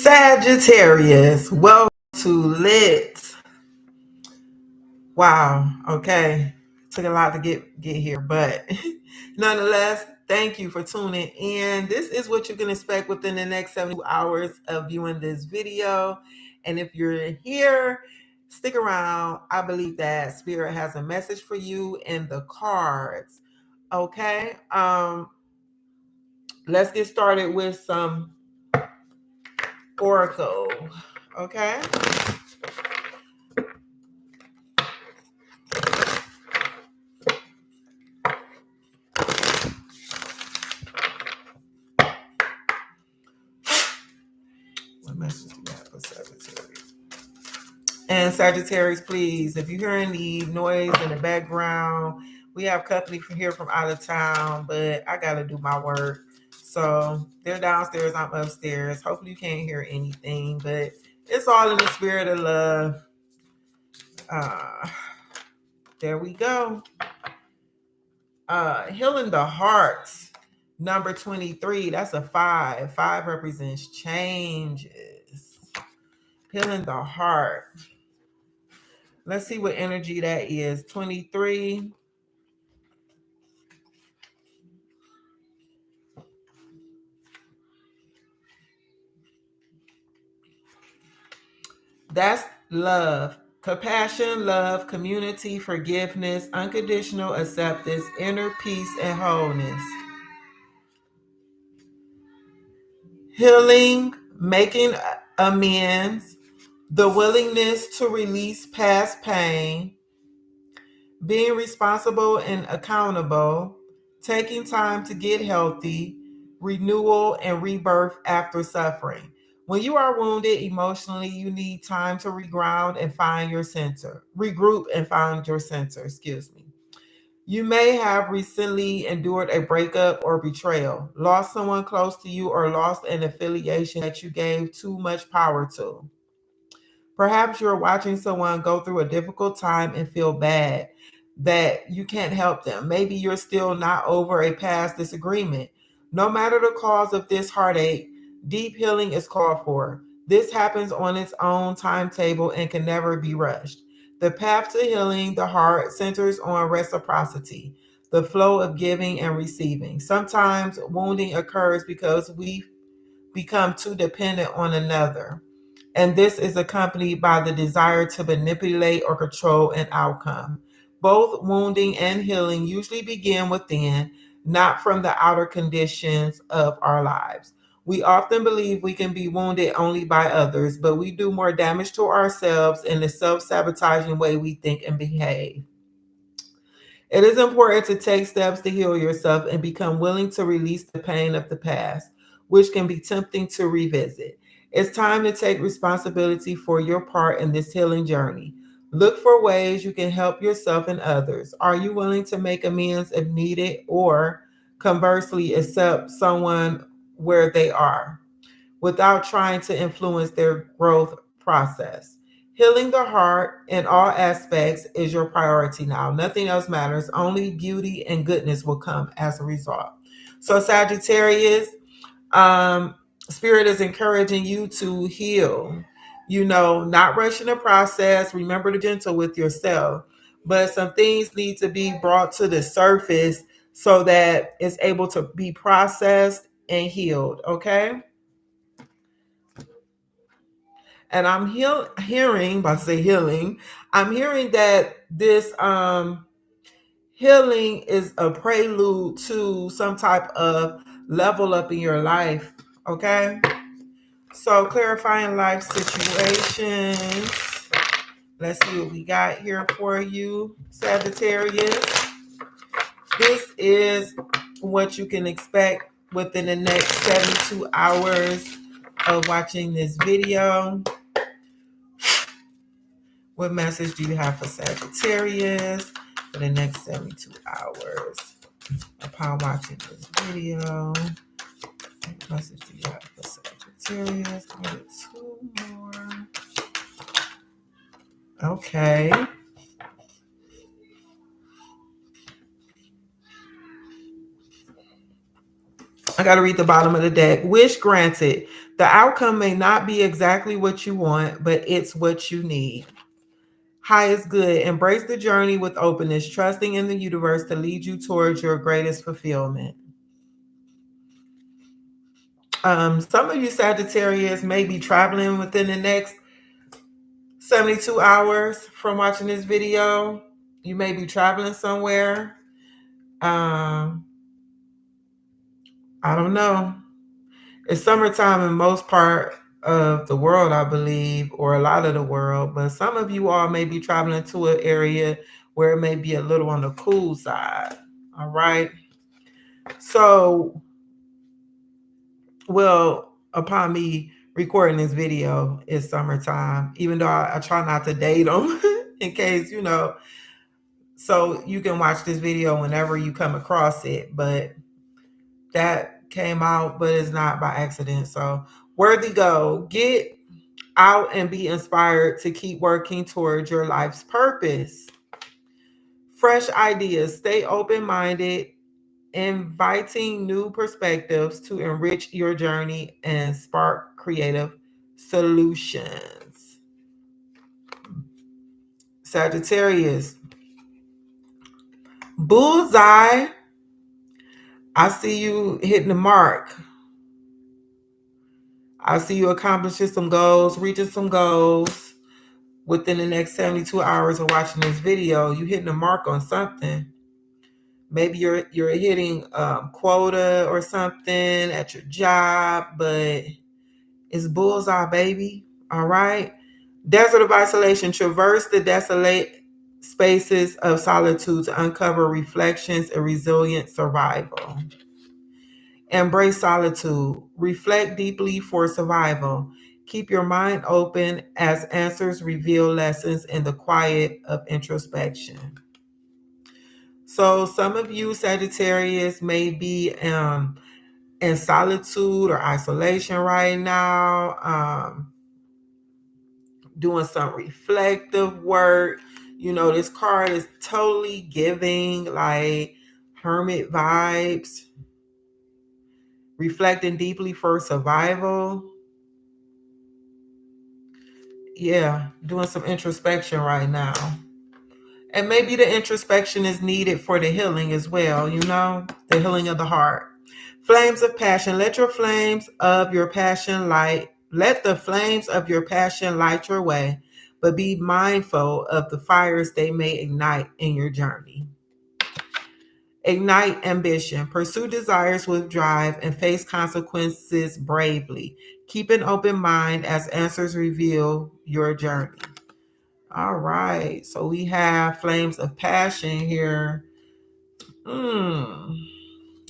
Sagittarius, welcome to Lit. Wow, okay. Took a lot to get here, but nonetheless, thank you for tuning in. This is what you can expect within the next 72 hours of viewing this video. And if you're here, stick around. I believe that Spirit has a message for you in the cards. Okay. Let's get started with some oracle. Okay. What message do you have for Sagittarius? And Sagittarius, please, if you hear any noise in the background, we have company from here from out of town, but I got to do my work. So they're downstairs, I'm upstairs. Hopefully you can't hear anything, but it's all in the spirit of love. There we go. Healing the heart, number 23. That's a 5. 5 represents changes. Healing the heart. Let's see what energy that is. 23. That's love. Compassion, love, community, forgiveness, unconditional acceptance, inner peace, and wholeness. Healing, making amends, the willingness to release past pain, being responsible and accountable, taking time to get healthy, renewal and rebirth after suffering. When you are wounded emotionally, you need time to reground and find your center. Regroup and find your center, excuse me. You may have recently endured a breakup or betrayal, lost someone close to you, or lost an affiliation that you gave too much power to. Perhaps you're watching someone go through a difficult time and feel bad that you can't help them. Maybe you're still not over a past disagreement. No matter the cause of this heartache, deep healing is called for. This happens on its own timetable and can never be rushed. The path to healing the heart centers on reciprocity, the flow of giving and receiving. Sometimes wounding occurs because we become too dependent on another, and this is accompanied by the desire to manipulate or control an outcome. Both wounding and healing usually begin within, not from the outer conditions of our lives. We often believe we can be wounded only by others, but we do more damage to ourselves in the self sabotaging way we think and behave. It is important to take steps to heal yourself and become willing to release the pain of the past, which can be tempting to revisit. It's time to take responsibility for your part in this healing journey. Look for ways you can help yourself and others. Are you willing to make amends if needed, or conversely, accept someone where they are without trying to influence their growth process? Healing the heart in all aspects is your priority now. Nothing else matters. Only beauty and goodness will come as a result. So, Sagittarius, um, Spirit is encouraging you to heal. Not rushing the process. Remember to be gentle with yourself. But some things need to be brought to the surface so that it's able to be processed and healed. Okay. And I'm hearing, about to say healing, I'm hearing that this healing is a prelude to some type of level up in your life. Okay. So clarifying life situations. Let's see what we got here for you, Sagittarius. This is what you can expect within the next 72 hours of watching this video. What message do you have for Sagittarius for the next 72 hours upon watching this video? What message do you have for Sagittarius? I need 2 more. Okay. I got to read the bottom of the deck. Wish granted. The outcome may not be exactly what you want, but it's what you need. High is good. Embrace the journey with openness, trusting in the universe to lead you towards your greatest fulfillment. Some of you Sagittarius may be traveling within the next 72 hours from watching this video. You may be traveling somewhere. Um, I don't know. It's summertime in most part of the world, I believe, or a lot of the world, but some of you all may be traveling to an area where it may be a little on the cool side. All right. So, well, upon me recording this video, it's summertime, even though I try not to date them in case, so you can watch this video whenever you come across it. But that came out, but it's not by accident. So, worthy go. Get out and be inspired to keep working towards your life's purpose. Fresh ideas. Stay open minded, inviting new perspectives to enrich your journey and spark creative solutions. Sagittarius. Bullseye. I see you hitting the mark. I see you accomplishing some goals, reaching some goals within the next 72 hours of watching this video. You hitting the mark on something. Maybe you're hitting quota or something at your job, but it's bullseye, baby. All right. Desert of isolation. Traverse the desolate spaces of solitude to uncover reflections and resilient survival. Embrace solitude. Reflect deeply for survival. Keep your mind open as answers reveal lessons in the quiet of introspection. So some of you Sagittarius may be in solitude or isolation right now, doing some reflective work. This card is totally giving like hermit vibes, reflecting deeply for survival. Yeah, doing some introspection right now. And maybe the introspection is needed for the healing as well, the healing of the heart. Flames of passion. Let the flames of your passion light your way, but be mindful of the fires they may ignite in your journey. Ignite ambition. Pursue desires with drive and face consequences bravely. Keep an open mind as answers reveal your journey. All right. So we have flames of passion here.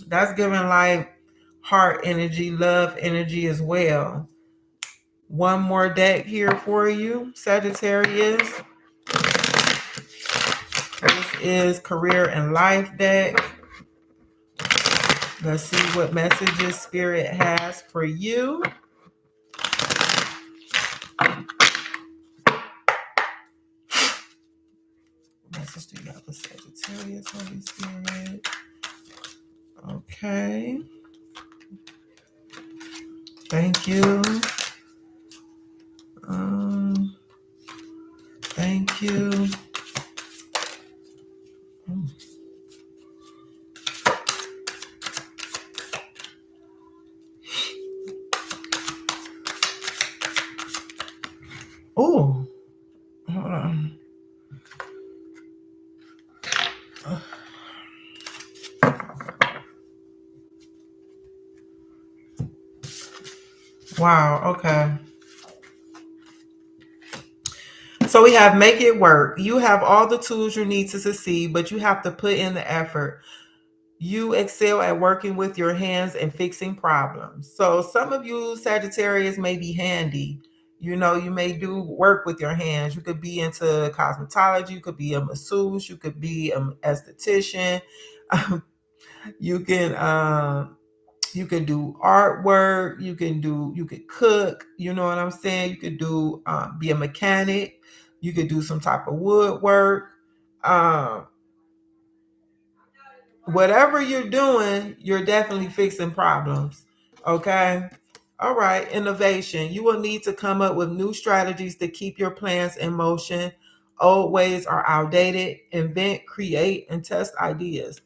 That's giving like heart energy, love energy as well. One more deck here for you, Sagittarius. This is career and life deck. Let's see what messages Spirit has for you. Message do you have for Sagittarius, Holy Spirit? Okay. Thank you. Thank you. Oh, hold on. Wow, okay. So we have make it work. You have all the tools you need to succeed, but you have to put in the effort. You excel at working with your hands and fixing problems. So some of you Sagittarius may be handy. You may do work with your hands. You could be into cosmetology. You could be a masseuse. You could be an esthetician. you can you can do artwork. You could cook. You know what I'm saying? You could do be a mechanic. You could do some type of woodwork. Um, whatever you're doing, you're definitely fixing problems. Okay. All right. Innovation. You will need to come up with new strategies to keep your plans in motion. Old ways are outdated. Invent, create, and test ideas.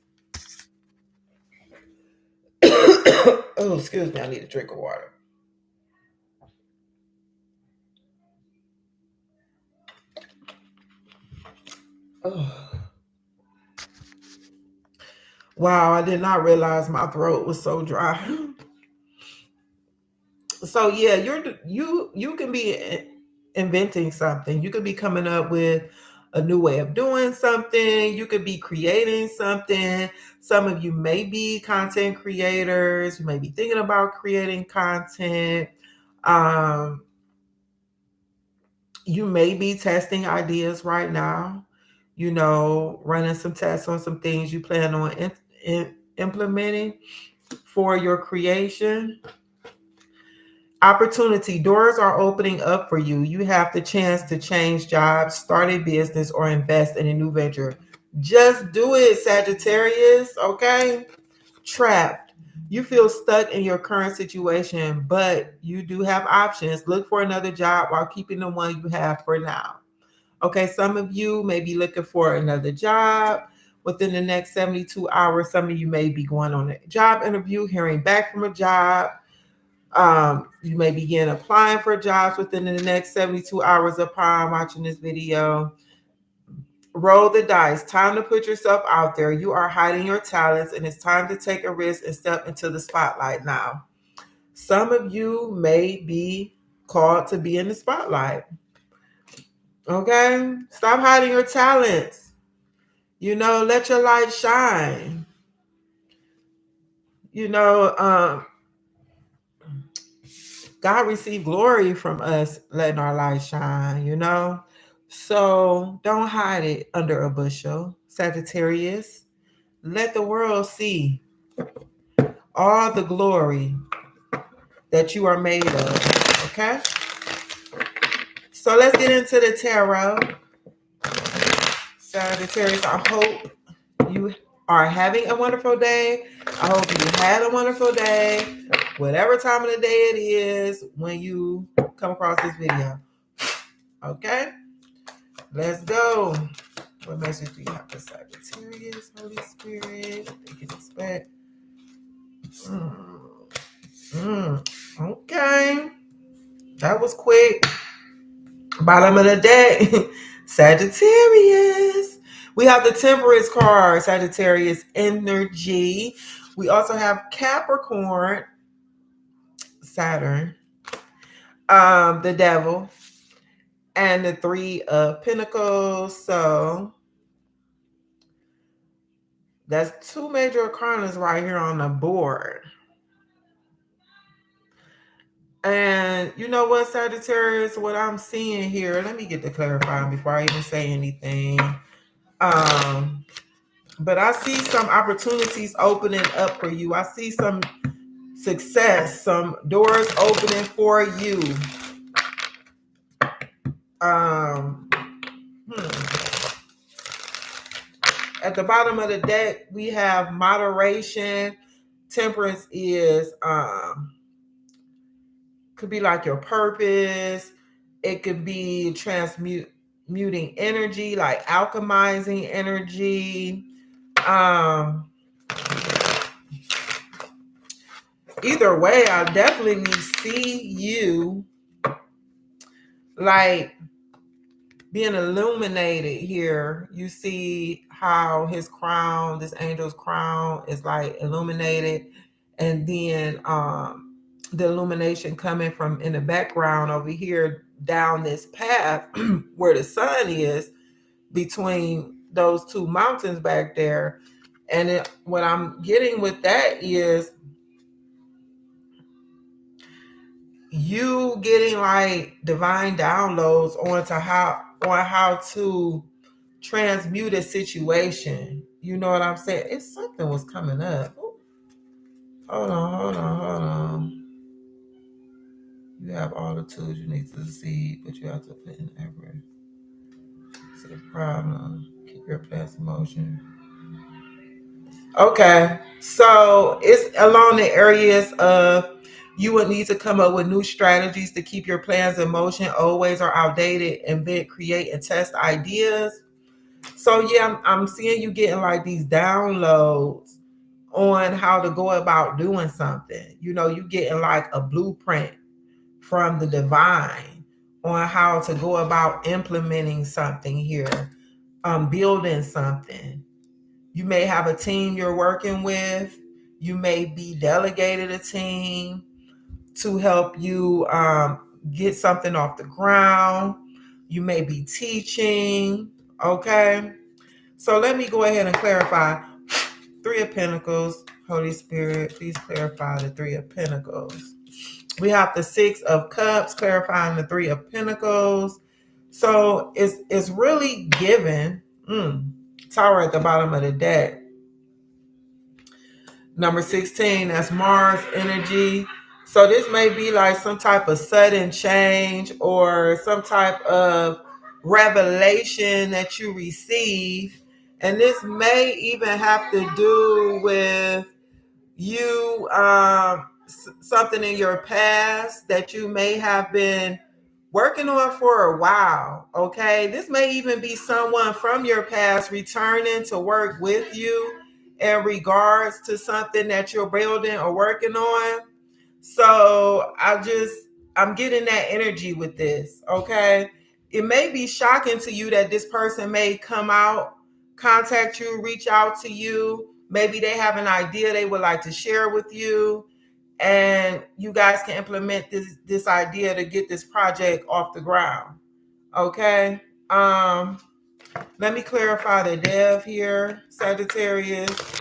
Oh, excuse me. I need a drink of water. Oh. Wow. I did not realize my throat was so dry. So yeah, you can be inventing something. You could be coming up with a new way of doing something. You could be creating something. Some of you may be content creators. You may be thinking about creating content. Um, you may be testing ideas right now. You know, running some tests on some things you plan on implementing for your creation. Opportunity doors are opening up for you. You have the chance to change jobs, start a business, or invest in a new venture. Just do it, Sagittarius. Okay. Trapped. You feel stuck in your current situation, but you do have options. Look for another job while keeping the one you have for now. Okay. Some of you may be looking for another job within the next 72 hours. Some of you may be going on a job interview, hearing back from a job. You may begin applying for jobs within the next 72 hours upon watching this video. Roll the dice. Time to put yourself out there. You are hiding your talents, and it's time to take a risk and step into the spotlight now. Some of you may be called to be in the spotlight. Okay? Stop hiding your talents. You know, let your light shine. You know, God received glory from us letting our light shine, you know? So don't hide it under a bushel. Sagittarius, let the world see all the glory that you are made of. Okay? So let's get into the tarot. Sagittarius, I hope you are having a wonderful day. I hope you had a wonderful day, whatever time of the day it is when you come across this video. Okay? Let's go. What message do you have for Sagittarius, Holy Spirit? What they can expect. Okay. That was quick. Bottom of the deck. Sagittarius. We have the Temperance card, Sagittarius energy. We also have Capricorn, Saturn, the Devil, and the Three of Pentacles. So that's two major arcanas right here on the board. And you know what, Sagittarius, what I'm seeing here, let me get to clarifying before I even say anything. But I see some opportunities opening up for you. I see some success, some doors opening for you. Um, At the bottom of the deck, we have moderation. Temperance is could be like your purpose. It could be transmuting energy, like alchemizing energy. Either way, I definitely see you like being illuminated here. You see how his crown, this angel's crown, is like illuminated, and then the illumination coming from in the background over here down this path where the sun is between those two mountains back there. And what I'm getting with that is you getting like divine downloads on how to transmute a situation. You know what I'm saying? If something was coming up. Ooh, hold on. You have all the tools you need to succeed, but you have to put in effort. See the problem. Keep your plans in motion. Okay. So it's along the areas of you would need to come up with new strategies to keep your plans in motion. Old ways are outdated. Invent, create, and test ideas. So yeah, I'm seeing you getting like these downloads on how to go about doing something. You getting like a blueprint from the divine on how to go about implementing something here, building something. You may have a team you're working with. You may be delegated a team to help you get something off the ground. You may be teaching. Okay. So let me go ahead and clarify. Three of Pentacles, Holy Spirit, please clarify the Three of Pentacles. We have the Six of Cups, clarifying the Three of Pentacles. So it's really given. Tower at the bottom of the deck. Number 16, that's Mars energy. So this may be like some type of sudden change or some type of revelation that you receive. And this may even have to do with you, something in your past that you may have been working on for a while. Okay, this may even be someone from your past returning to work with you in regards to something that you're building or working on. So I'm getting that energy with this. Okay, it may be shocking to you that this person may come out, contact you, reach out to you. Maybe they have an idea they would like to share with you, and you guys can implement this idea to get this project off the ground. Okay. Let me clarify the dev here, Sagittarius.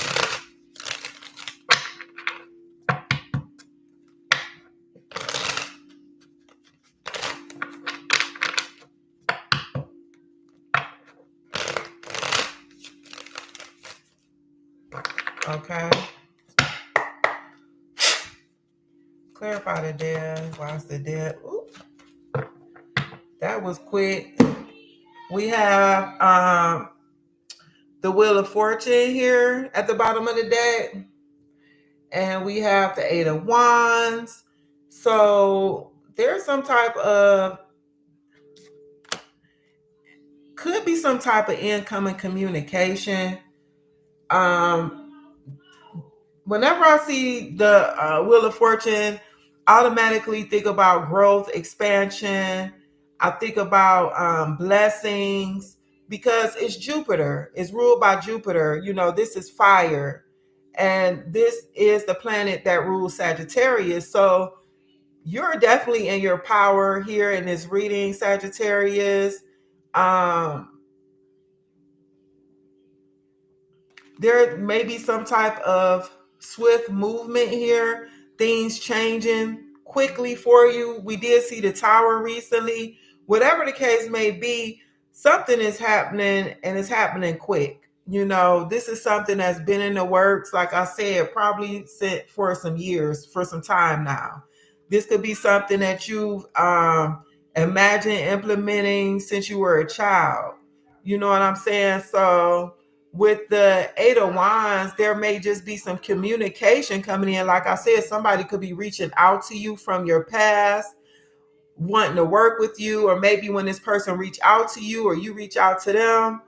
Okay. Clarify the dev. Why's the dev? Ooh, that was quick. We have the Wheel of Fortune here at the bottom of the deck. And we have the Eight of Wands. So there's some type of, could be some type of incoming communication. Um, Whenever I see the Wheel of Fortune, I automatically think about growth, expansion. I think about blessings because it's Jupiter. It's ruled by Jupiter. This is fire. And this is the planet that rules Sagittarius. So you're definitely in your power here in this reading, Sagittarius. Um, there may be some type of swift movement here, things changing quickly for you. We did see the tower recently. Whatever the case may be, something is happening and it's happening quick. This is something that's been in the works, like I said, probably set for some years, for some time now. This could be something that you've imagined implementing since you were a child. You know what I'm saying? So with the Eight of Wands, there may just be some communication coming in. Like I said, somebody could be reaching out to you from your past, wanting to work with you, or maybe when this person reach out to you or you reach out to them,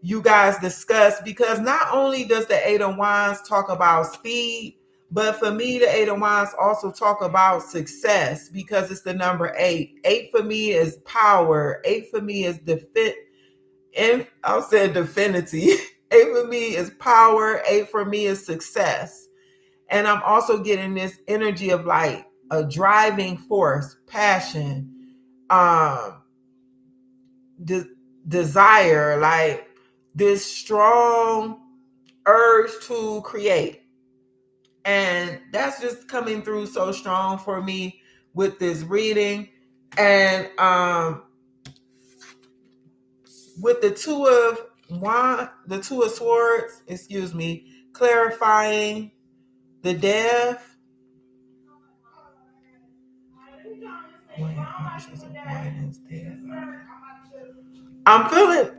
you guys discuss, because not only does the Eight of Wands talk about speed, but for me, the Eight of Wands also talk about success because it's the number eight. Eight for me is power. Eight for me is defense. And I'll say divinity. Eight for me is power. Eight for me is success. And I'm also getting this energy of like a driving force, passion, um, desire, like this strong urge to create. And that's just coming through so strong for me with this reading. And with the Two of Swords, excuse me, clarifying the death.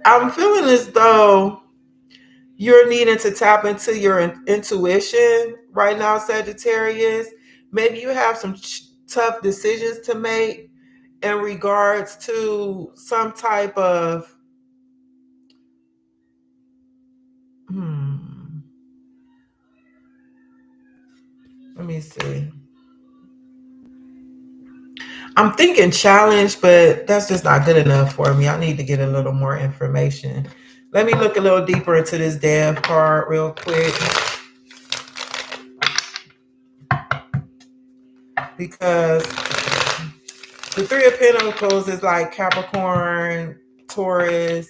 I'm feeling as though You're needing to tap into your intuition right now, Sagittarius. Maybe you have some tough decisions to make in regards to some type of let me see. I'm thinking challenge, but that's just not good enough for me. I need to get a little more information. Let me look a little deeper into this dev card real quick, because the Three of Pentacles is like Capricorn, Taurus,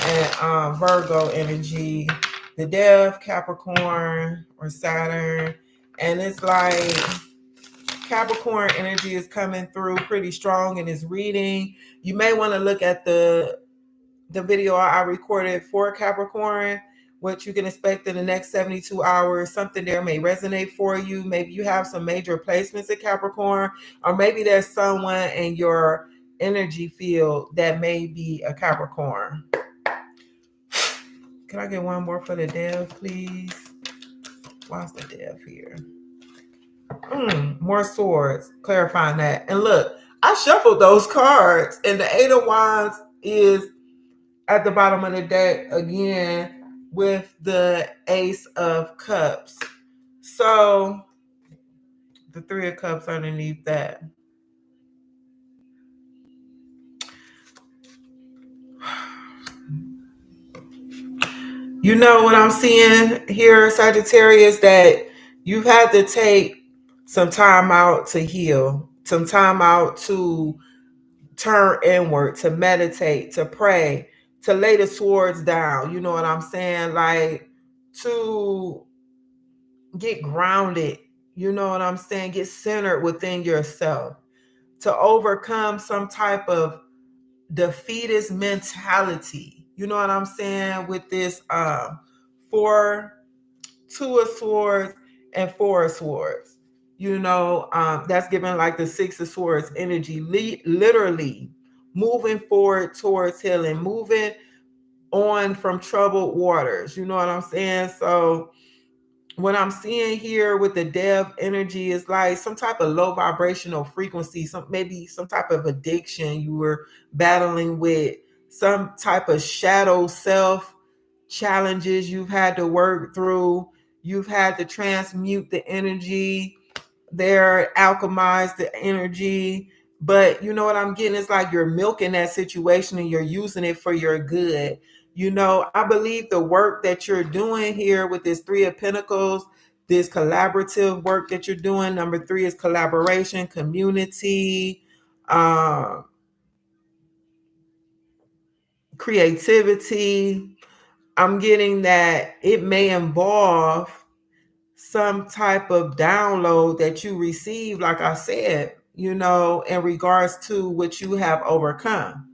and Virgo energy. The dev, Capricorn or Saturn, and it's like Capricorn energy is coming through pretty strong in this reading. You may want to look at the video I recorded for Capricorn, what you can expect in the next 72 hours. Something there may resonate for you. Maybe you have some major placements at Capricorn, or maybe there's someone in your energy field that may be a Capricorn. Can I get one more for the dev, please? Why's the dev here? More swords, clarifying that. And look, I shuffled those cards, and the Eight of Wands is at the bottom of the deck again with the Ace of Cups. So the Three of Cups underneath that. You know what I'm seeing here, Sagittarius, that you've had to take some time out to heal, some time out to turn inward, to meditate, to pray, to lay the swords down. You know what I'm saying? Like to get grounded. You know what I'm saying? Get centered within yourself, to overcome some type of defeatist mentality. You know what I'm saying? With this four, Two of Swords and Four of Swords. You know, that's giving like the Six of Swords energy, literally moving forward towards healing, moving on from troubled waters. You know what I'm saying? So what I'm seeing here with the dev energy is like some type of low vibrational frequency, maybe some type of addiction you were battling with, some type of shadow self challenges you've had to work through. You've had to transmute the energy there, alchemize the energy. But you know what I'm getting? It's like you're milking that situation and you're using it for your good. You know, I believe the work that you're doing here with this Three of Pentacles, this collaborative work that you're doing. Number three is collaboration, community, creativity. I'm getting that it may involve some type of download that you receive, like I said, you know, in regards to what you have overcome.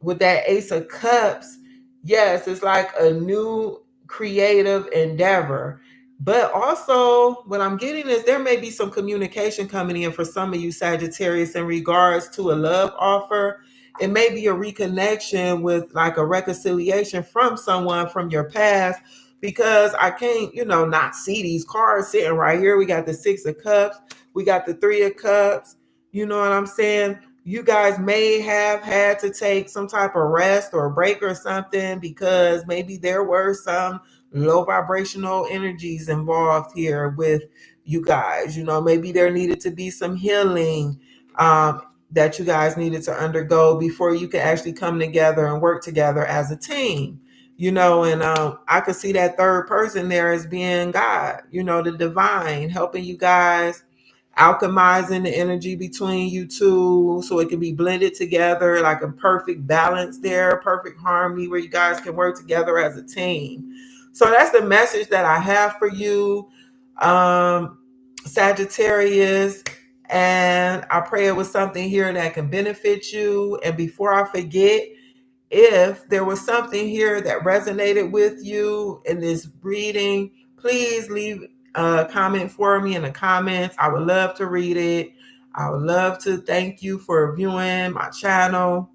With that Ace of Cups, yes, it's like a new creative endeavor. But also, what I'm getting is there may be some communication coming in for some of you Sagittarius in regards to a love offer. It may be a reconnection with like a reconciliation from someone from your past, because I can't, you know, not see these cards sitting right here. We got the Six of Cups, we got the Three of Cups. You know what I'm saying? You guys may have had to take some type of rest or break or something, because maybe there were some low vibrational energies involved here with you guys. You know, maybe there needed to be some healing that you guys needed to undergo before you could actually come together and work together as a team. You know, and I could see that third person there as being God, you know, the divine, helping you guys, alchemizing the energy between you two so it can be blended together like a perfect balance there, perfect harmony where you guys can work together as a team. So that's the message that I have for you, Sagittarius. And I pray it was something here that can benefit you. And before I forget, if there was something here that resonated with you in this reading, please leave a comment for me in the comments. I would love to read it. I would love to thank you for viewing my channel.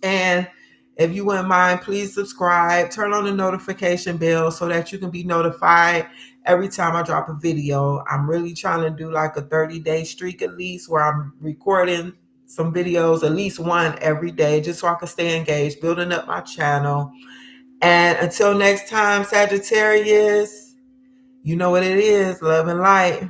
And If you wouldn't mind, please subscribe, turn on the notification bell so that you can be notified every time I drop a video. I'm really trying to do like a 30-day streak at least where I'm recording some videos, at least one every day, just so I can stay engaged, building up my channel. And until next time, Sagittarius, you know what it is, love and light.